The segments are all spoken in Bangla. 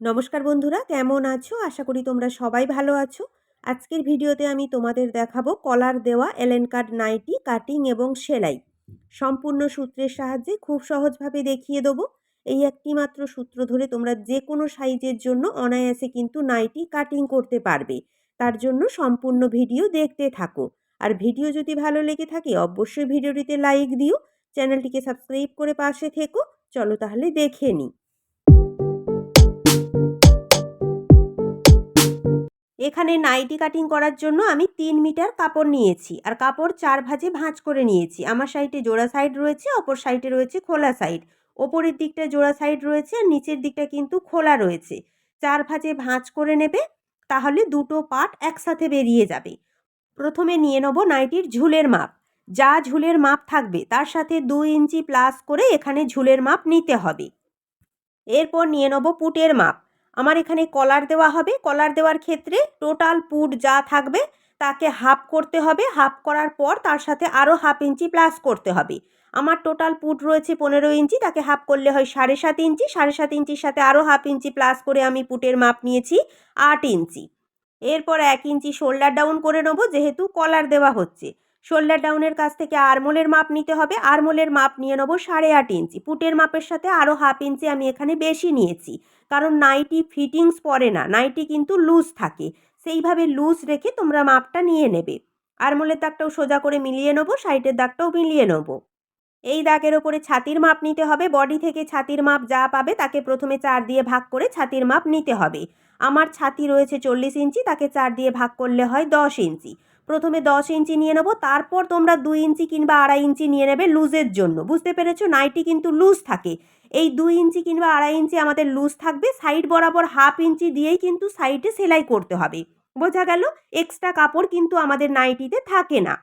নমস্কার বন্ধুরা, কেমন আছো? আশা করি তোমরা সবাই ভালো আছো। আজকের ভিডিওতে আমি তোমাদের দেখাবো কলার দেওয়া এলেন কাট নাইটি কাটিং এবং সেলাই। সম্পূর্ণ সূত্রের সাহায্যে খুব সহজভাবে দেখিয়ে দেবো। এই একটি মাত্র সূত্র ধরে তোমরা যে কোনো সাইজের জন্য অনায়াসে কিন্তু নাইটি কাটিং করতে পারবে। তার জন্য সম্পূর্ণ ভিডিও দেখতে থাকো। আর ভিডিও যদি ভালো লেগে থাকে অবশ্যই ভিডিওটিতে লাইক দিও, চ্যানেলটিকে সাবস্ক্রাইব করে পাশে থেকো। চলো তাহলে দেখে নিই। এখানে নাইটি কাটিং করার জন্য আমি 3 মিটার কাপড় নিয়েছি আর কাপড় 4 ভাঁজে ভাঁজ করে নিয়েছি। আমার সাইডে জোড়া সাইড রয়েছে, অপর সাইডে রয়েছে খোলা সাইড। ওপরের দিকটা জোড়া সাইড রয়েছে আর নিচের দিকটা কিন্তু খোলা রয়েছে। 4 ভাঁজে ভাঁজ করে নেবে, তাহলে দুটো পার্ট একসাথে বেরিয়ে যাবে। প্রথমে নিয়ে নেব নাইটির ঝুলের মাপ। যা ঝুলের মাপ থাকবে তার সাথে 2 ইঞ্চি প্লাস করে এখানে ঝুলের মাপ নিতে হবে। এরপর নিয়ে নেব পুটের মাপ। আমার এখানে কলার দেওয়া হবে। কলার দেওয়ার ক্ষেত্রে টোটাল পুট যা থাকবে তাকে হাফ করতে হবে। হাফ করার পর তার সাথে আরও হাফ ইঞ্চি প্লাস করতে হবে। আমার টোটাল পুট রয়েছে 15 ইঞ্চি, তাকে হাফ করলে হয় 7.5 ইঞ্চি। 7.5 ইঞ্চির সাথে আরও হাফ ইঞ্চি প্লাস করে আমি পুটের মাপ নিয়েছি 8 ইঞ্চি। এরপর 1 ইঞ্চি শোল্ডার ডাউন করে নেব, যেহেতু কলার দেওয়া হচ্ছে। শোল্ডার ডাউনের কাছ থেকে আরমোলের মাপ নিতে হবে। আরমোলের মাপ নিয়ে নেব 8.5 ইঞ্চি। পুটের মাপের সাথে আরও হাফ ইঞ্চি আমি এখানে বেশি নিয়েছি, কারণ নাইটি ফিটিংস পরে না, নাইটি কিন্তু লুজ থাকে। সেইভাবে লুজ রেখে তোমরা মাপটা নিয়ে নেবে। আরমোলের দাগটাও সোজা করে মিলিয়ে নেব, সাইডের দাগটাও মিলিয়ে নেব। এই দাগের ওপরে ছাতির মাপ নিতে হবে। বডি থেকে ছাতির মাপ যা পাবে তাকে প্রথমে 4 দিয়ে ভাগ করে ছাতির মাপ নিতে হবে। আমার ছাতি রয়েছে 40 ইঞ্চি, তাকে 4 দিয়ে ভাগ করলে হয় 10 ইঞ্চি। প্রথমে 10 ইঞ্চি নিয়ে নেব, তারপর তোমরা 2 ইঞ্চি কিংবা 2.5 ইঞ্চি নিয়ে নেবে লুজের জন্য। বুঝতে পেরেছো? নাইটি কিন্তু লুজ থাকে। এই 2 ইঞ্চি কিংবা 2.5 ইঞ্চি আমাদের লুজ থাকবে। সাইড বরাবর হাফ ইঞ্চি দিয়েই কিন্তু সাইডে সেলাই করতে হবে। বোঝা গেল? এক্সট্রা কাপড় কিন্তু আমাদের নাইটিতে থাকে না।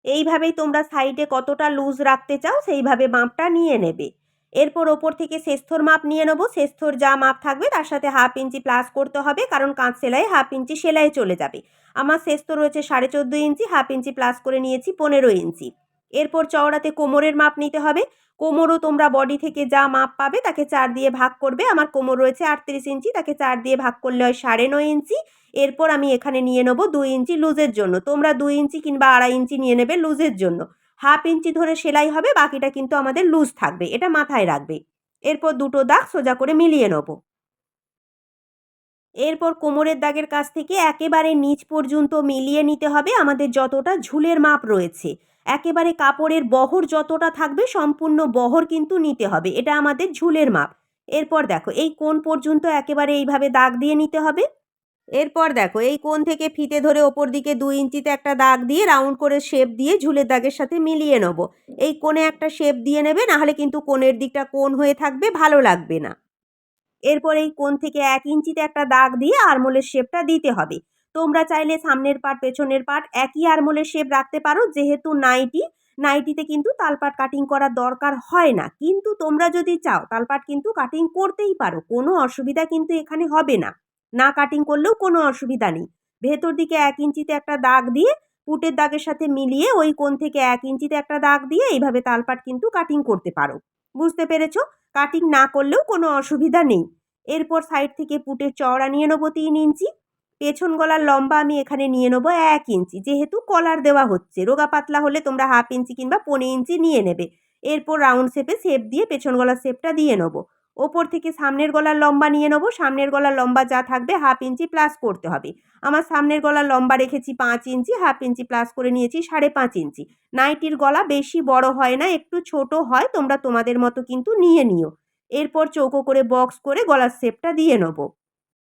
এইভাবেই তোমরা সাইডে কতটা লুজ রাখতে চাও সেইভাবে মাপটা নিয়ে নেবে। এরপর ওপর থেকে শেষথর মাপ নিয়ে নেব। শেষথর যা মাপ থাকবে তার সাথে হাফ ইঞ্চি প্লাস করতে হবে, কারণ কাঁচ সেলাই হাফ ইঞ্চি সেলাই চলে যাবে। আমার শেষথর রয়েছে 14.5 ইঞ্চি, হাফ ইঞ্চি প্লাস করে নিয়েছি 15 ইঞ্চি। এরপর চওড়াতে কোমরের মাপ নিতে হবে। কোমরও তোমরা বডি থেকে যা মাপ পাবে তাকে 4 দিয়ে ভাগ করবে। আমার কোমর রয়েছে 38 ইঞ্চি, তাকে 4 দিয়ে ভাগ করলে হয় 9.5 ইঞ্চি। এরপর আমি এখানে নিয়ে নেব 2 ইঞ্চি লুজের জন্য। তোমরা 2 ইঞ্চি কিংবা 2.5 ইঞ্চি নিয়ে নেবে লুজের জন্য। হাফ ইঞ্চি ধরে সেলাই হবে, বাকিটা কিন্তু আমাদের লুজ থাকবে, এটা মাথায় রাখবে। এরপর দুটো দাগ সোজা করে মিলিয়ে নেব। এরপর কোমরের দাগের কাছ থেকে একেবারে নিচ পর্যন্ত মিলিয়ে নিতে হবে আমাদের যতটা ঝুলের মাপ রয়েছে। একেবারে কাপড়ের বহর যতটা থাকবে সম্পূর্ণ বহর কিন্তু নিতে হবে, এটা আমাদের ঝুলের মাপ। এরপর দেখো এই কোণ পর্যন্ত একেবারে এইভাবে দাগ দিয়ে নিতে হবে। এরপর দেখো এই কোণ থেকে ফিতে ধরে ওপর দিকে 2 ইঞ্চিতে একটা দাগ দিয়ে রাউন্ড করে শেপ দিয়ে ঝুলের দাগের সাথে মিলিয়ে নেব। এই কোণে একটা শেপ দিয়ে নেবে, নাহলে কিন্তু কোণের দিকটা কোণ হয়ে থাকবে, ভালো লাগবে না। এরপর এই কোণ থেকে 1 ইঞ্চিতে একটা দাগ দিয়ে আরমোলের শেপটা দিতে হবে। তোমরা চাইলে সামনের পার্ট পেছনের পার্ট একই আরমোলের শেপ রাখতে পারো, যেহেতু নাইটিতে কিন্তু তালপাট কাটিং করার দরকার হয় না। কিন্তু তোমরা যদি চাও তালপাট কিন্তু কাটিং করতেই পারো, কোনো অসুবিধা কিন্তু এখানে হবে না। না কাটিং করলেও কোনো অসুবিধা নেই। ভেতর দিকে 1 ইঞ্চিতে একটা দাগ দিয়ে পুটের দাগের সাথে মিলিয়ে ওই কোণ থেকে 1 ইঞ্চিতে একটা দাগ দিয়ে এইভাবে তালপাট কিন্তু কাটিং করতে পারো। বুঝতে পেরেছো? কাটিং না করলেও কোনো অসুবিধা নেই। এরপর সাইড থেকে পুটের চওড়া নিয়ে নেবো 3 ইঞ্চি। পেছন গলার লম্বা আমি এখানে নিয়ে নেবো 1 ইঞ্চি, যেহেতু কলার দেওয়া হচ্ছে। রোগা পাতলা হলে তোমরা হাফ ইঞ্চি কিংবা 15 ইঞ্চি নিয়ে নেবে। এরপর রাউন্ড শেপে শেপ দিয়ে পেছন গলার শেপটা দিয়ে নেবো। ওপর থেকে সামনের গলার লম্বা নিয়ে নেবো। সামনের গলার লম্বা যা থাকবে হাফ ইঞ্চি প্লাস করতে হবে। আমার সামনের গলার লম্বা রেখেছি 5 ইঞ্চি, হাফ ইঞ্চি প্লাস করে নিয়েছি 5.5 ইঞ্চি। নাইটির গলা বেশি বড় হয় না, একটু ছোট হয়, তোমরা তোমাদের মতো কিন্তু নিয়ে নিও। এরপর চৌকো করে বক্স করে গলার শেপটা দিয়ে নেব।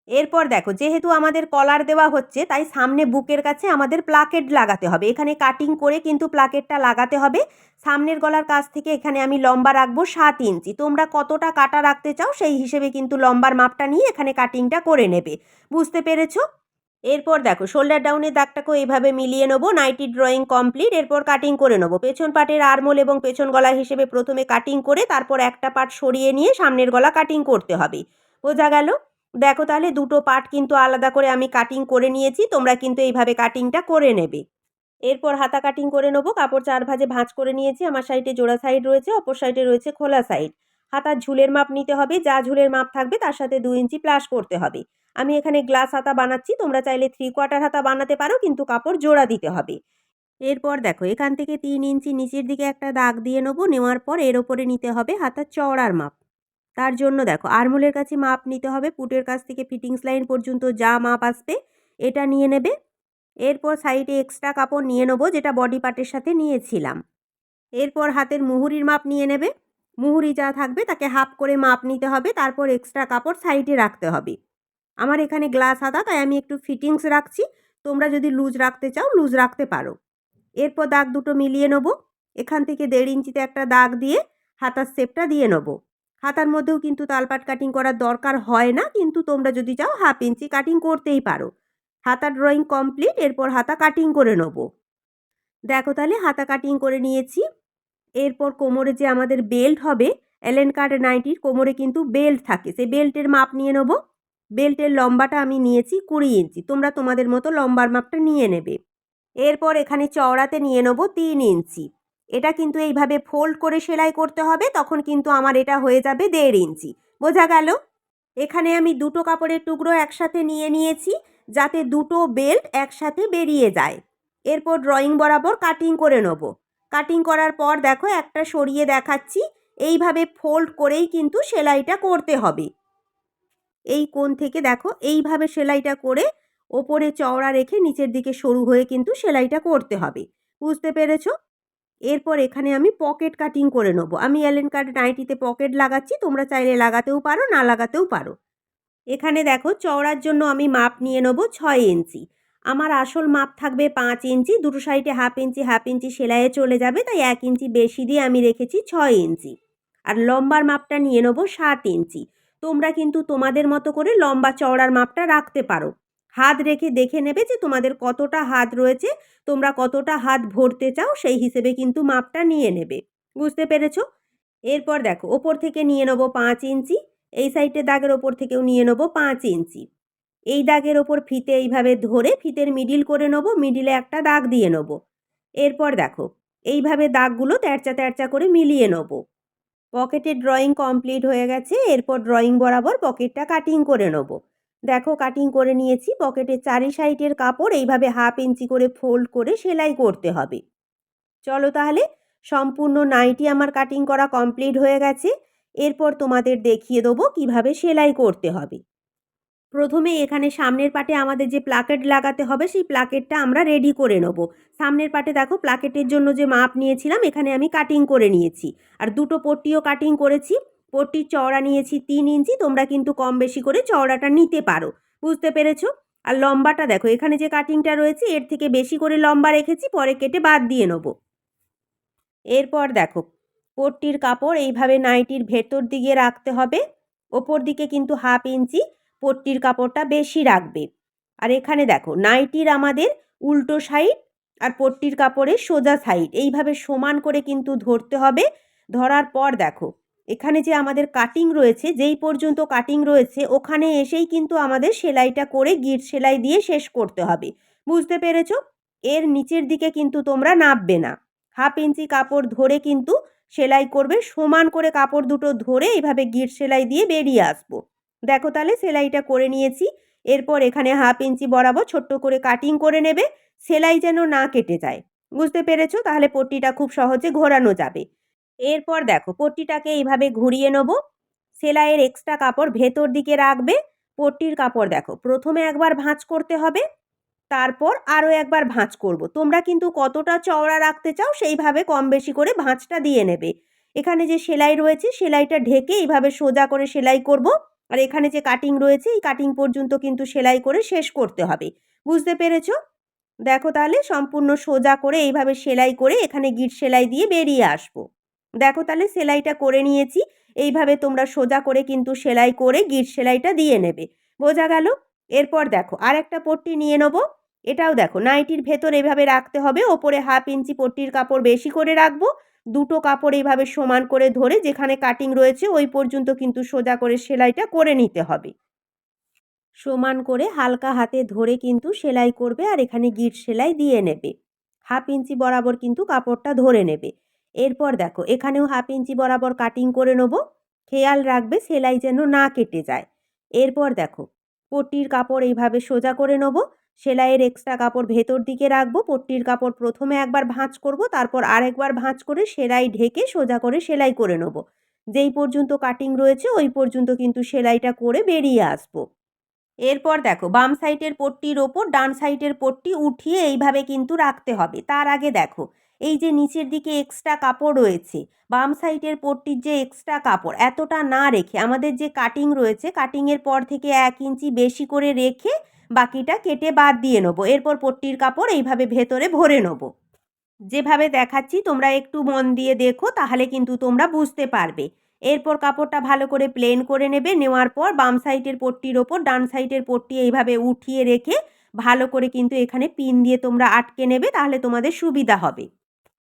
এরপর দেখো যেহেতু আমাদের কলার দেওয়া হচ্ছে, তাই সামনে বুকের কাছে আমাদের প্লাকেট লাগাতে হবে। এখানে কাটিং করে কিন্তু প্লাকেটটা লাগাতে হবে। সামনের গলার কাছ থেকে এখানে আমি লম্বা রাখবো 7 ইঞ্চি। তোমরা কতটা কাটা রাখতে চাও সেই হিসেবে কিন্তু লম্বার মাপটা নিয়ে এখানে কাটিংটা করে নেবে। বুঝতে পেরেছো? এরপর দেখো শোল্ডার ডাউনের দাগটাকেও এইভাবে মিলিয়ে নেবো। Nighty drawing complete. এরপর কাটিং করে নেবো। পেছন পাটের আরমোল এবং পেছন গলা হিসেবে প্রথমে কাটিং করে তারপর একটা পার্ট সরিয়ে নিয়ে সামনের গলা কাটিং করতে হবে। বোঝা গেল? দেখো তাহলে দুটো পার্ট কিন্তু আলাদা করে আমি কাটিং করে নিয়েছি, তোমরা কিন্তু এইভাবে কাটিংটা করে নেবে। এরপর হাতা কাটিং করে নেবো। কাপড় 4 ভাঁজে ভাঁজ করে নিয়েছি। আমার সাইডে জোড়া সাইড রয়েছে, অপর সাইডে রয়েছে খোলা সাইড। হাতার ঝুলের মাপ নিতে হবে, যা ঝুলের মাপ থাকবে তার সাথে 2 ইঞ্চি প্লাস করতে হবে। আমি এখানে গ্লাস হাতা বানাচ্ছি, তোমরা চাইলে 3/4 হাতা বানাতে পারো, কিন্তু কাপড় জোড়া দিতে হবে। এরপর দেখো এখান থেকে 3 ইঞ্চি নিচের দিকে একটা দাগ দিয়ে নেবো, নেওয়ার পর এর ওপরে নিতে হবে হাতার চওড়ার মাপ। তার জন্য দেখো আরমোলের কাছে মাপ নিতে হবে, পুটের কাছ থেকে ফিটিংস লাইন পর্যন্ত যা মাপ আসবে এটা নিয়ে নেবে। এরপর সাইডে এক্সট্রা কাপড় নিয়ে নেবো, যেটা বডি পার্টের সাথে নিয়েছিলাম। এরপর হাতের মুহুরির মাপ নিয়ে নেবে, মুহুরি যা থাকবে তাকে হাফ করে মাপ নিতে হবে, তারপর এক্সট্রা কাপড় সাইডে রাখতে হবে। আমার এখানে গ্লাস হাতা, তাই আমি একটু ফিটিংস রাখছি, তোমরা যদি লুজ রাখতে চাও লুজ রাখতে পারো। এরপর দাগ দুটো মিলিয়ে নেব, এখান থেকে 1.5 ইঞ্চিতে একটা দাগ দিয়ে হাতার শেপটা দিয়ে নেব। হাতার মধ্যেও কিন্তু তালপাট কাটিং করার দরকার হয় না, কিন্তু তোমরা যদি চাও 1/2 ইঞ্চি কাটিং করতেই পারো। হাতার ড্রয়িং কমপ্লিট, এরপর হাতা কাটিং করে নেব। দেখো তাহলে হাতা কাটিং করে নিয়েছি। এরপর কোমরে যে আমাদের বেল্ট হবে, এলেন কাট নাইটির কোমরে কিন্তু বেল্ট থাকে, সেই বেল্টের মাপ নিয়ে নেব। বেল্টের লম্বাটা আমি নিয়েছি 20 ইঞ্চি, তোমরা তোমাদের মতো লম্বার মাপটা নিয়ে নেবে। এরপর এখানে চওড়াতে নিয়ে নেব 3 ইঞ্চি। এটা কিন্তু এইভাবে ফোল্ড করে সেলাই করতে হবে, তখন কিন্তু আমার এটা হয়ে যাবে 1.5 ইঞ্চি। বোঝা গেল? এখানে আমি দুটো কাপড়ের টুকরো একসাথে নিয়ে নিয়েছি, যাতে দুটো বেল্ট একসাথে বেরিয়ে যায়। এরপর ড্রয়িং বরাবর কাটিং করে নেব। কাটিং করার পর দেখো একটা সরিয়ে দেখাচ্ছি, এইভাবে ফোল্ড করেই কিন্তু সেলাইটা করতে হবে। এই কোণ থেকে দেখো এইভাবে সেলাইটা করে ওপরে চওড়া রেখে নিচের দিকে সরু হয়ে কিন্তু সেলাইটা করতে হবে। বুঝতে পেরেছো? এরপর এখানে আমি পকেট কাটিং করে নেব। আমি এলেন কাট নাইটিতে পকেট লাগাচ্ছি, তোমরা চাইলে লাগাতেও পারো, না লাগাতেও পারো। এখানে দেখো চওড়ার জন্য আমি মাপ নিয়ে নেব 6 ইঞ্চি। আমার আসল মাপ থাকবে 5 ইঞ্চি, দুটো সাইডে 1/2 ইঞ্চি সেলাইয়ে চলে যাবে, তাই 1 ইঞ্চি বেশি দিয়ে আমি রেখেছি 6 ইঞ্চি। আর লম্বার মাপটা নিয়ে নেব 7 ইঞ্চি। তোমরা কিন্তু তোমাদের মতো করে লম্বা চওড়ার মাপটা রাখতে পারো। হাত রেখে দেখে নেবে যে তোমাদের কতটা হাত রয়েছে, তোমরা কতটা হাত ভরতে চাও, সেই হিসেবে কিন্তু মাপটা নিয়ে নেবে। বুঝতে পেরেছো? এরপর দেখো ওপর থেকে নিয়ে নেব 5 ইঞ্চি, এই সাইডের দাগের ওপর থেকেও নিয়ে নেব 5 ইঞ্চি। এই দাগের ওপর ফিতে এইভাবে ধরে ফিতের মিডিল করে নেব, মিডিলে একটা দাগ দিয়ে নেব। এরপর দেখো এইভাবে দাগগুলো তেরচা তেরচা করে মিলিয়ে নেব। পকেটের ড্রয়িং কমপ্লিট হয়ে গেছে, এরপর ড্রয়িং বরাবর পকেটটা কাটিং করে নেব। দেখো কাটিং করে নিয়েছি, পকেটের চারি সাইডের কাপড় এইভাবে 1/2 ইঞ্চি করে ফোল্ড করে সেলাই করতে হবে। চলো তাহলে, সম্পূর্ণ নাইটি আমার কাটিং করা কমপ্লিট হয়ে গেছে। এরপর তোমাদের দেখিয়ে দেবো কিভাবে সেলাই করতে হবে। প্রথমে এখানে সামনের পাটে আমাদের যে প্লাকেট লাগাতে হবে, সেই প্লাকেটটা আমরা রেডি করে নেব। সামনের পাটে দেখো প্লাকেটের জন্য যে মাপ নিয়েছিলাম এখানে আমি কাটিং করে নিয়েছি, আর দুটো পট্টিও কাটিং করেছি। পট্টির চওড়া নিয়েছি 3 ইঞ্চি, তোমরা কিন্তু কম বেশি করে চওড়াটা নিতে পারো। বুঝতে পেরেছো? আর লম্বাটা দেখো এখানে যে কাটিংটা রয়েছে এর থেকে বেশি করে লম্বা রেখেছি, পরে কেটে বাদ দিয়ে নেবো। এরপর দেখো পট্টির কাপড় এইভাবে নাইটির ভেতর দিকে রাখতে হবে, ওপর দিকে কিন্তু 1/2 ইঞ্চি পট্টির কাপড়টা বেশি রাখবে। আর এখানে দেখো নাইটির আমাদের উল্টো সাইড আর পট্টির কাপড়ের সোজা সাইড এইভাবে সমান করে কিন্তু ধরতে হবে। ধরার পর দেখো এখানে যে আমাদের কাটিং রয়েছে, যেই পর্যন্ত কাটিং রয়েছে ওখানে এসেই কিন্তু আমাদের সেলাইটা করে গিট সেলাই দিয়ে শেষ করতে হবে। বুঝতে পেরেছো? এর নিচের দিকে কিন্তু তোমরা নাববে না। 1/2 ইঞ্চি কাপড় ধরে কিন্তু সেলাই করবে, সমান করে কাপড় দুটো ধরে এইভাবে গিট সেলাই দিয়ে বেরিয়ে আসবো। দেখো তাহলে সেলাইটা করে নিয়েছি। এরপর এখানে 1/2 ইঞ্চি বরাবর ছোট্ট করে কাটিং করে নেবে, সেলাই যেন না কেটে যায়। বুঝতে পেরেছো? তাহলে পট্টিটা খুব সহজে ঘোরানো যাবে। এরপর দেখো পট্টিটাকে এইভাবে ঘুরিয়ে নেব, সেলাইয়ের এক্সট্রা কাপড় ভেতর দিকে রাখবে। পট্টির কাপড় দেখো প্রথমে একবার ভাঁজ করতে হবে, তারপর আরও একবার ভাঁজ করব। তোমরা কিন্তু কতটা চওড়া রাখতে চাও সেইভাবে কম বেশি করে ভাঁজটা দিয়ে নেবে। এখানে যে সেলাই রয়েছে সেলাইটা ঢেকে এইভাবে সোজা করে সেলাই করব, আর এখানে যে কাটিং রয়েছে এই কাটিং পর্যন্ত কিন্তু সেলাই করে শেষ করতে হবে। বুঝতে পেরেছো? দেখো তাহলে সম্পূর্ণ সোজা করে এইভাবে সেলাই করে এখানে গিট সেলাই দিয়ে বেরিয়ে আসবো। দেখো তাহলে সেলাইটা করে নিয়েছি, এইভাবে তোমরা সোজা করে কিন্তু সেলাই করে গিট সেলাইটা দিয়ে নেবে। বোঝা গেল? এরপর দেখো আর একটা পট্টি নিয়ে নেবো, এটাও দেখো নাইটির ভেতর এভাবে রাখতে হবে, ওপরে 1/2 ইঞ্চি পট্টির কাপড় বেশি করে রাখবো। দুটো কাপড় এইভাবে সমান করে ধরে যেখানে কাটিং রয়েছে ওই পর্যন্ত কিন্তু সোজা করে সেলাইটা করে নিতে হবে। সমান করে হালকা হাতে ধরে কিন্তু সেলাই করবে, আর এখানে গিট সেলাই দিয়ে নেবে। 1/2 ইঞ্চি বরাবর কিন্তু কাপড়টা ধরে নেবে। এরপর দেখো এখানেও 1/2 ইঞ্চি বরাবর কাটিং করে নেব। খেয়াল রাখবে সেলাই যেন না কেটে যায়। এরপর দেখো পট্টির কাপড় এইভাবে সোজা করে নেব। সেলাইয়ের এক্সট্রা কাপড় ভেতর দিকে রাখবো। পট্টির কাপড় প্রথমে একবার ভাঁজ করব, তারপর আরেকবার ভাঁজ করে সেলাই ঢেকে সোজা করে সেলাই করে নেব। যেই পর্যন্ত কাটিং রয়েছে ওই পর্যন্ত কিন্তু সেলাইটা করে বেরিয়ে আসবো। এরপর দেখো বাম সাইডের পট্টির ওপর ডান সাইডের পট্টি উঠিয়ে এইভাবে কিন্তু রাখতে হবে। তার আগে দেখো এই যে নিচের দিকে এক্সট্রা কাপড় রয়েছে, বাম সাইডের পট্টির যে এক্সট্রা কাপড় এতটা না রেখে আমাদের যে কাটিং রয়েছে কাটিংয়ের পর থেকে 1 ইঞ্চি বেশি করে রেখে বাকিটা কেটে বাদ দিয়ে নেবো। এরপর পট্টির কাপড় এইভাবে ভেতরে ভরে নেবো। যেভাবে দেখাচ্ছি তোমরা একটু মন দিয়ে দেখো, তাহলে কিন্তু তোমরা বুঝতে পারবে। এরপর কাপড়টা ভালো করে প্লেন করে নেবে। নেওয়ার পর বাম সাইডের পট্টির ওপর ডান সাইডের পট্টি এইভাবে উঠিয়ে রেখে ভালো করে কিন্তু এখানে পিন দিয়ে তোমরা আটকে নেবে, তাহলে তোমাদের সুবিধা হবে।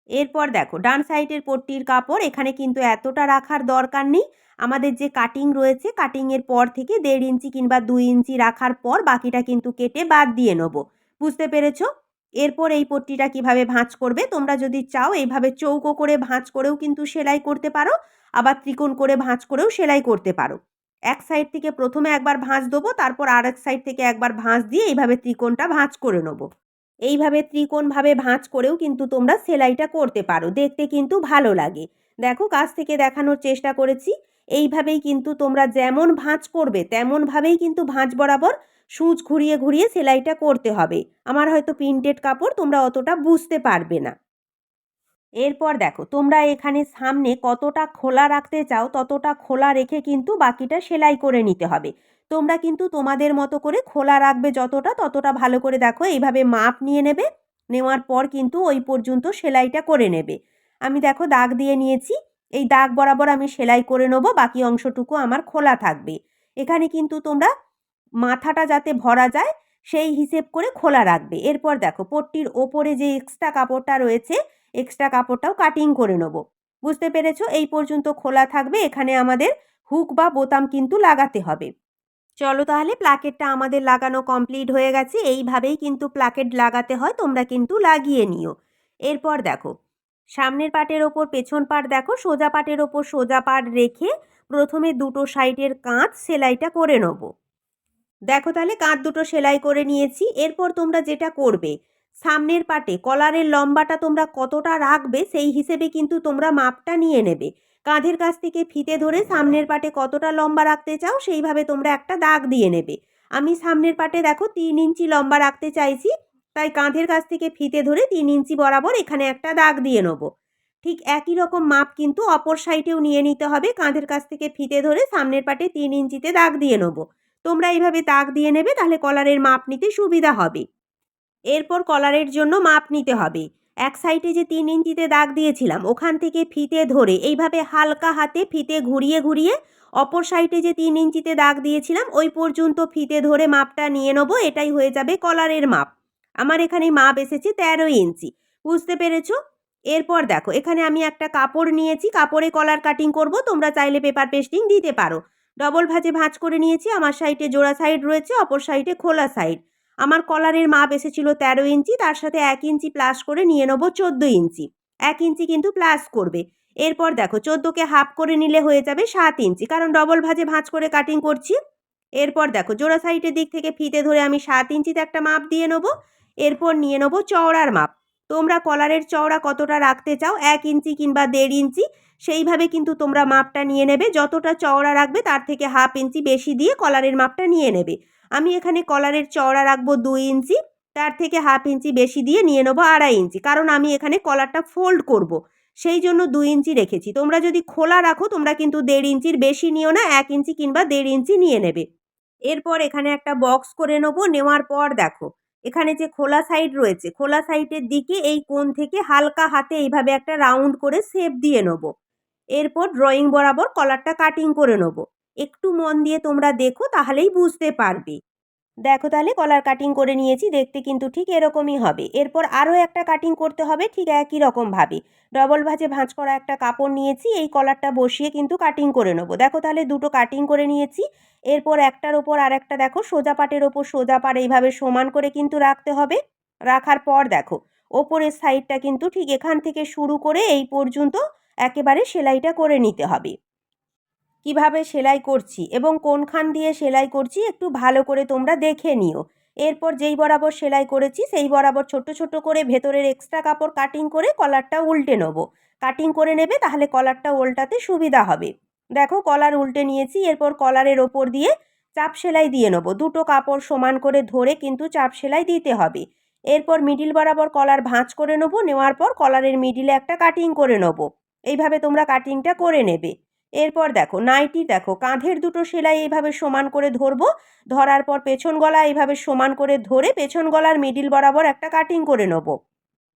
এরপর দেখো ডান সাইডের পট্টির কাপড় এখানে কিন্তু এতটা রাখার দরকার নেই। আমাদের যে কাটিং রয়েছে কাটিংয়ের পর থেকে 1.5 ইঞ্চি কিংবা 2 ইঞ্চি রাখার পর বাকিটা কিন্তু কেটে বাদ দিয়ে নেব। বুঝতে পেরেছো? এরপর এই পট্টিটা কিভাবে ভাঁজ করবে, তোমরা যদি চাও এইভাবে চৌকো করে ভাঁজ করেও কিন্তু সেলাই করতে পারো, আবার ত্রিকোণ করে ভাঁজ করেও সেলাই করতে পারো। এক সাইড থেকে প্রথমে একবার ভাঁজ দেবো, তারপর আরেক সাইড থেকে একবার ভাঁজ দিয়ে এইভাবে ত্রিকোণটা ভাঁজ করে নেবো। এইভাবে ত্রিকোণভাবে ভাঁজ করেও কিন্তু তোমরা সেলাইটা করতে পারো, দেখতে কিন্তু ভালো লাগে। দেখো কাছ থেকে দেখানোর চেষ্টা করেছি। এইভাবেই কিন্তু তোমরা যেমন ভাঁজ করবে তেমনভাবেই কিন্তু ভাঁজ বরাবর সূচ ঘুরিয়ে ঘুরিয়ে সেলাইটা করতে হবে। আমার হয়তো প্রিন্টেড কাপড় তোমরা অতটা বুঝতে পারবে না। এরপর দেখো তোমরা এখানে সামনে কতটা খোলা রাখতে চাও ততটা খোলা রেখে কিন্তু বাকিটা সেলাই করে নিতে হবে। তোমরা কিন্তু তোমাদের মতো করে খোলা রাখবে যতটা, ততটা ভালো করে দেখো এইভাবে মাপ নিয়ে নেবে। নেওয়ার পর কিন্তু ওই পর্যন্ত সেলাইটা করে নেবে। আমি দেখো দাগ দিয়ে নিয়েছি, এই দাগ বরাবর আমি সেলাই করে নেবো, বাকি অংশটুকু আমার খোলা থাকবে। এখানে কিন্তু তোমরা মাথাটা যাতে ভরা যায় সেই হিসেব করে খোলা রাখবে। এরপর দেখো পট্টির ওপরে যে এক্সট্রা কাপড়টা রয়েছে এক্সট্রা কাপড়টাও কাটিং করে নেব। বুঝতে পেরেছো? এই পর্যন্ত খোলা থাকবে। এখানে আমাদের হুক বা বোতাম কিন্তু লাগাতে হবে। চলো তাহলে প্লাকেটটা আমাদের লাগানো কমপ্লিট হয়ে গেছে। এইভাবেই কিন্তু প্লাকেট লাগাতে হয়, তোমরা কিন্তু লাগিয়ে নিও। এরপর দেখো সামনের পাটের ওপর পেছন পাট দেখো সোজা পাটের ওপর সোজা পাট রেখে প্রথমে দুটো সাইডের কাঁধ সেলাইটা করে নেব। দেখো তাহলে কাঁধ দুটো সেলাই করে নিয়েছি। এরপর তোমরা যেটা করবে সামনের পাটে কলারের লম্বাটা তোমরা কতটা রাখবে সেই হিসেবে কিন্তু তোমরা মাপটা নিয়ে নেবে। কাঁধের কাছ থেকে ফিতে ধরে সামনের পাটে কতটা লম্বা রাখতে চাও সেইভাবে তোমরা একটা দাগ দিয়ে নেবে। আমি সামনের পাটে দেখো 3 ইঞ্চি লম্বা রাখতে চাইছি, তাই কাঁধের কাছ থেকে ফিতে ধরে 3 ইঞ্চি বরাবর এখানে একটা দাগ দিয়ে নেবো। ঠিক একই রকম মাপ কিন্তু অপর সাইডেও নিয়ে নিতে হবে। কাঁধের কাছ থেকে ফিতে ধরে সামনের পাটে 3 ইঞ্চিতে দাগ দিয়ে নেবো। তোমরা এইভাবে দাগ দিয়ে নেবে, তাহলে কলারের মাপ নিতে সুবিধা হবে। এরপর কলারের জন্য মাপ নিতে হবে। এক সাইডে যে 3 ইঞ্চিতে দাগ দিয়েছিলাম ওখান থেকে ফিতে ধরে এইভাবে হালকা হাতে ফিতে ঘুরিয়ে ঘুরিয়ে অপর সাইডে যে 3 ইঞ্চিতে দাগ দিয়েছিলাম ওই পর্যন্ত ফিতে ধরে মাপটা নিয়ে নেবো। এটাই হয়ে যাবে কলারের মাপ। আমার এখানে মাপ এসেছে 13 ইঞ্চি। বুঝতে পেরেছো? এরপর দেখো এখানে আমি একটা কাপড় নিয়েছি, কাপড়ে কলার কাটিং করব। তোমরা চাইলে পেপার পেস্টিং দিতে পারো। ডবল ভাঁজে ভাঁজ করে নিয়েছি। আমার সাইডে জোড়া সাইড রয়েছে, অপর সাইডে খোলা সাইড। আমার কলারের মাপ এসেছিল 13 ইঞ্চি, তার সাথে 1 ইঞ্চি প্লাস করে নিয়ে নেবো 14 ইঞ্চি। 1 ইঞ্চি কিন্তু প্লাস করবে। এরপর দেখো 14কে হাফ করে নিলে হয়ে যাবে 7 ইঞ্চি, কারণ ডবল ভাঁজে ভাঁজ করে কাটিং করছি। এরপর দেখো জোড়া সাইডের দিক থেকে ফিতে ধরে আমি 7 ইঞ্চিতে একটা মাপ দিয়ে নেবো। এরপর নিয়ে নেবো চওড়ার মাপ। তোমরা কলারের চওড়া কতটা রাখতে চাও 1 ইঞ্চি কিংবা 1.5 ইঞ্চি সেইভাবে কিন্তু তোমরা মাপটা নিয়ে নেবে। যতটা চওড়া রাখবে তার থেকে হাফ ইঞ্চি বেশি দিয়ে কলারের মাপটা নিয়ে নেবে। আমি এখানে কলারের চওড়া রাখবো 2 ইঞ্চি, তার থেকে হাফ ইঞ্চি বেশি দিয়ে নিয়ে নেবো 2.5 ইঞ্চি, কারণ আমি এখানে কলারটা ফোল্ড করব, সেই জন্য 2 ইঞ্চি রেখেছি। তোমরা যদি খোলা রাখো তোমরা কিন্তু 1.5 ইঞ্চির বেশি নিও না, 1 ইঞ্চি কিংবা 1.5 ইঞ্চি নিয়ে নেবে। এরপর এখানে একটা বক্স করে নেবো। নেওয়ার পর দেখো এখানে যে খোলা সাইড রয়েছে খোলা সাইডের দিকে এই কোণ থেকে হালকা হাতে এইভাবে একটা রাউন্ড করে শেপ দিয়ে নেবো। এরপর ড্রয়িং বরাবর কলারটা কাটিং করে নেবো। একটু মন দিয়ে তোমরা দেখো, তাহলেই বুঝতে পারবে। দেখো তাহলে কলার কাটিং করে নিয়েছি, দেখতে কিন্তু ঠিক এরকমই হবে। এরপর আরও একটা কাটিং করতে হবে ঠিক একই রকমভাবে। ডবল ভাঁজে ভাঁজ করা একটা কাপড় নিয়েছি, এই কলারটা বসিয়ে কিন্তু কাটিং করে নেবো। দেখো তাহলে দুটো কাটিং করে নিয়েছি। এরপর একটার ওপর আর একটা দেখো সোজা পাটের ওপর সোজা পাট এইভাবে সমান করে কিন্তু রাখতে হবে। রাখার পর দেখো ওপরের সাইডটা কিন্তু ঠিক এখান থেকে শুরু করে এই পর্যন্ত একেবারে সেলাইটা করে নিতে হবে। কিভাবে সেলাই করছি এবং কোনখান দিয়ে সেলাই করছি একটু ভালো করে তোমরা দেখে নিও। এরপর যেই বরাবর সেলাই করেছি সেই বরাবর ছোট ছোট করে ভেতরের এক্সট্রা কাপড় কাটিং করে কলারটা উল্টে নেব। কাটিং করে নেবে, তাহলে কলারটা উল্টাতে সুবিধা হবে। দেখো কলার উল্টে নিয়েছি। এরপর কলারের ওপর দিয়ে চাপ সেলাই দিয়ে নেব। দুটো কাপড় সমান করে ধরে কিন্তু চাপ সেলাই দিতে হবে। এরপর মিডিল বরাবর কলার ভাঁজ করে নেব। নেওয়ার পর কলারের মিডিলে একটা কাটিং করে নেব। এইভাবে তোমরা কাটিংটা করে নেবে। এরপর দেখো নাইটি, দেখো কাঁধের দুটো সেলাই এইভাবে সমান করে ধরবো। ধরার পর পেছন গলা এইভাবে সমান করে ধরে পেছন গলার মিডিল বরাবর একটা কাটিং করে নেব।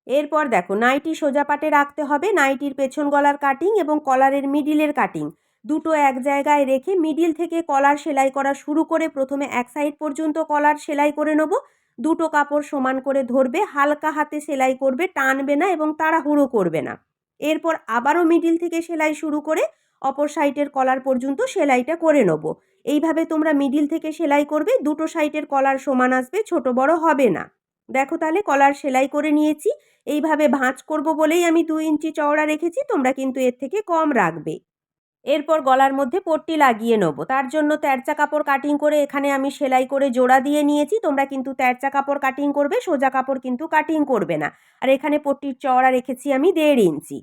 এরপর দেখো নাইটি সোজা পাটে রাখতে হবে। নাইটির পেছন গলার কাটিং এবং কলারের মিডিলের কাটিং দুটো এক জায়গায় রেখে মিডিল থেকে কলার সেলাই করা শুরু করে প্রথমে এক সাইড পর্যন্ত কলার সেলাই করে নেব। দুটো কাপড় সমান করে ধরবে, হালকা হাতে সেলাই করবে, টানবে না এবং তাড়াহুড়ো করবে না। এরপর আবারও মিডিল থেকে সেলাই শুরু করে অপর সাইডের কলার পর্যন্ত সেলাইটা করে নেব। এইভাবে তোমরা মিডিল থেকে সেলাই করবে, দুটো সাইডের কলার সমান আসবে, ছোট বড় হবে না। দেখো তাহলে কলার সেলাই করে নিয়েছি। এইভাবে ভাঁজ করব বলেই আমি 2 ইঞ্চি চওড়া রেখেছি, তোমরা কিন্তু এর থেকে কম রাখবে। এরপর গলার মধ্যে পট্টি লাগিয়ে নেব। তার জন্য তেরচা কাপড় কাটিং করে এখানে আমি সেলাই করে জোড়া দিয়ে নিয়েছি। তোমরা কিন্তু তেরচা কাপড় কাটিং করবে, সোজা কাপড় কিন্তু কাটিং করবে না। আর এখানে পট্টির চওড়া রেখেছি আমি 1.5 ইঞ্চি।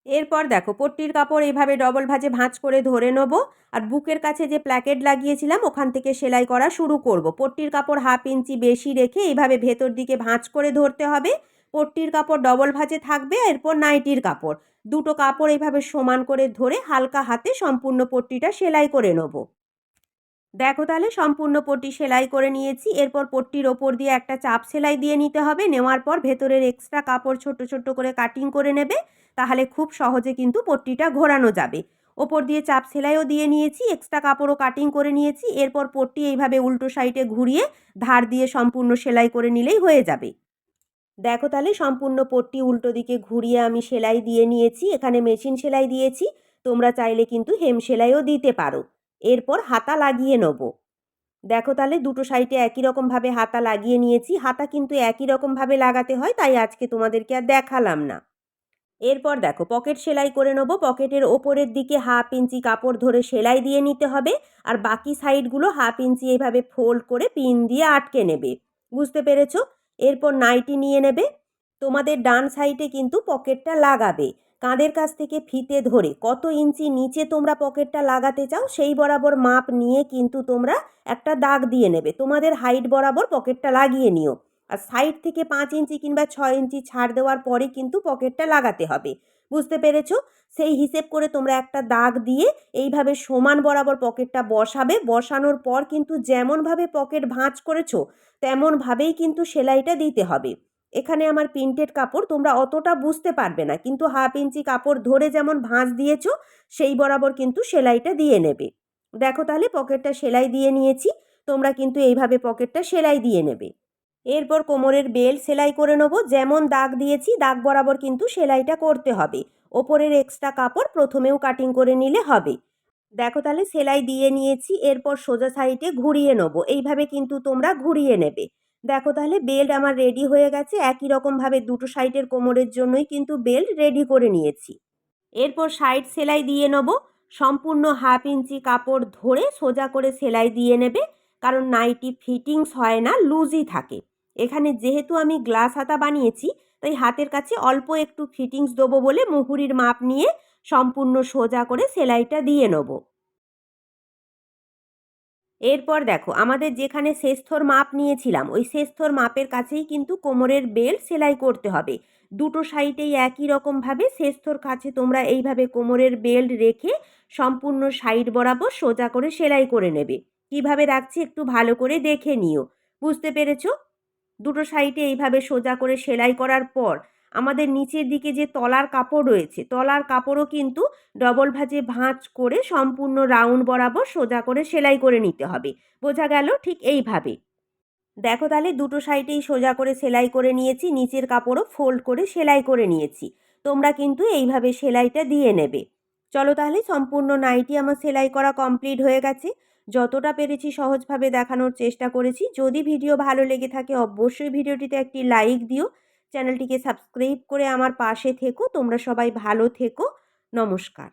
এরপর দেখো পট্টির কাপড় এইভাবে ডবল ভাঁজে ভাঁজ করে ধরে নেব। আর বুকের কাছে যে প্ল্যাকেট লাগিয়েছিলাম ওখান থেকে সেলাই করা শুরু করব। পট্টির কাপড় 1/2 ইঞ্চি বেশি রেখে এইভাবে ভেতর দিকে ভাঁজ করে ধরতে হবে। পট্টির কাপড় ডবল ভাঁজে থাকবে। এরপর নাইটির কাপড় দুটো কাপড় এইভাবে সমান করে ধরে হালকা হাতে সম্পূর্ণ পট্টিটা সেলাই করে নেব। দেখো তাহলে সম্পূর্ণ পট্টি সেলাই করে নিয়েছি। এরপর পট্টির ওপর দিয়ে একটা চাপ সেলাই দিয়ে নিতে হবে। নেওয়ার পর ভেতরের এক্সট্রা কাপড় ছোট ছোট করে কাটিং করে নেবে, তাহলে খুব সহজে কিন্তু পট্টিটা ঘোরানো যাবে। ওপর দিয়ে চাপ সেলাইও দিয়ে নিয়েছি, এক্সট্রা কাপড়ও কাটিং করে নিয়েছি। এরপর পট্টি এইভাবে উল্টো সাইডে ঘুরিয়ে ধার দিয়ে সম্পূর্ণ সেলাই করে নিলেই হয়ে যাবে। দেখো তাহলে সম্পূর্ণ পট্টি উল্টো দিকে ঘুরিয়ে আমি সেলাই দিয়ে নিয়েছি। এখানে মেশিন সেলাই দিয়েছি, তোমরা চাইলে কিন্তু হেম সেলাইও দিতে পারো। এরপর হাতা লাগিয়ে নেব। দেখো তাহলে দুটো সাইডে একই রকমভাবে হাতা লাগিয়ে নিয়েছি। হাতা কিন্তু একই রকমভাবে লাগাতে হয়, তাই আজকে তোমাদেরকে আর দেখালাম না। এরপর দেখো পকেট সেলাই করে নেব। পকেটের ওপরের দিকে 1/2 ইঞ্চি কাপড় ধরে সেলাই দিয়ে নিতে হবে। আর বাকি সাইডগুলো 1/2 ইঞ্চি এইভাবে ফোল্ড করে পিন দিয়ে আটকে নেবে। বুঝতে পেরেছো? এরপর নাইটি নিয়ে নেবে। তোমাদের ডান সাইডে কিন্তু পকেটটা লাগাবে। কাঁধের কাছ থেকে ফিতে ধরে কত ইঞ্চি নিচে তোমরা পকেটটা লাগাতে চাও সেই বরাবর মাপ নিয়ে কিন্তু তোমরা একটা দাগ দিয়ে নেবে। তোমাদের হাইট বরাবর পকেটটা লাগিয়ে নিও। আর সাইড থেকে 5 ইঞ্চি কিংবা 6 ইঞ্চি ছাড় দেওয়ার পরে কিন্তু পকেটটা লাগাতে হবে। বুঝতে পেরেছো? সেই হিসেব করে তোমরা একটা দাগ দিয়ে এইভাবে সমান বরাবর পকেটটা বসাবে। বসানোর পর কিন্তু যেমনভাবে পকেট ভাঁজ করেছো তেমনভাবেই কিন্তু সেলাইটা দিতে হবে। এখানে আমার প্রিন্টেড কাপড়, তোমরা অতটা বুঝতে পারবে না, কিন্তু 1/2 ইঞ্চি কাপড় ধরে যেমন ভাঁজ দিয়েছো সেই বরাবর কিন্তু সেলাইটা দিয়ে নেবে। দেখো তাহলে পকেটটা সেলাই দিয়ে নিয়েছি। তোমরা কিন্তু এইভাবে পকেটটা সেলাই দিয়ে নেবে। এরপর কোমরের বেল্ট সেলাই করে নেব। যেমন দাগ দিয়েছি দাগ বরাবর কিন্তু সেলাইটা করতে হবে। ওপরের এক্সট্রা কাপড় প্রথমেও কাটিং করে নিলে হবে। দেখো তাহলে সেলাই দিয়ে নিয়েছি। এরপর সোজা সাইডে ঘুরিয়ে নেব। এইভাবে কিন্তু তোমরা ঘুরিয়ে নেবে। দেখো তাহলে বেল্ট আমার রেডি হয়ে গেছে। একই রকমভাবে দুটো সাইডের কোমরের জন্যই কিন্তু বেল্ট রেডি করে নিয়েছি। এরপর সাইড সেলাই দিয়ে নেব। সম্পূর্ণ 1/2 ইঞ্চি কাপড় ধরে সোজা করে সেলাই দিয়ে নেবে, কারণ নাইটি ফিটিংস হয় না, লুজই থাকে। এখানে যেহেতু আমি গ্লাস হাতা বানিয়েছি তাই হাতের কাছে অল্প একটু ফিটিংস দেবো বলে মুহুরির মাপ নিয়ে সম্পূর্ণ সোজা করে সেলাইটা দিয়ে নেব। এরপর দেখো আমাদের যেখানে শেষথর মাপ নিয়েছিলাম ওই শেষথর মাপের কাছেই কিন্তু কোমরের বেল্ট সেলাই করতে হবে। দুটো সাইডেই একই রকমভাবে শেষথর কাছে তোমরা এইভাবে কোমরের বেল্ট রেখে সম্পূর্ণ সাইড বরাবর সোজা করে সেলাই করে নেবে। কিভাবে রাখছি একটু ভালো করে দেখে নিও। বুঝতে পেরেছো? দুটো সাইডে এইভাবে সোজা করে সেলাই করার পর আমাদের নিচের দিকে যে তলার কাপড় রয়েছে তলার কাপড়ও কিন্তু ডবল ভাঁজে ভাঁজ করে সম্পূর্ণ রাউন্ড বরাবর সোজা করে সেলাই করে নিতে হবে। বোঝা গেল? ঠিক এইভাবে। দেখো তাহলে দুটো সাইডেই সোজা করে সেলাই করে নিয়েছি, নিচের কাপড়ও ফোল্ড করে সেলাই করে নিয়েছি। তোমরা কিন্তু এইভাবে সেলাইটা দিয়ে নেবে। চলো তাহলে সম্পূর্ণ নাইটি আমার সেলাই করা কমপ্লিট হয়ে গেছে। যতটা পেরেছি সহজভাবে দেখানোর চেষ্টা করেছি। যদি ভিডিও ভালো লেগে থাকে অবশ্যই ভিডিওটিতে একটি লাইক দিও। চ্যানেলটিকে সাবস্ক্রাইব করে আমার পাশে থেকো। তোমরা সবাই ভালো থেকো। নমস্কার।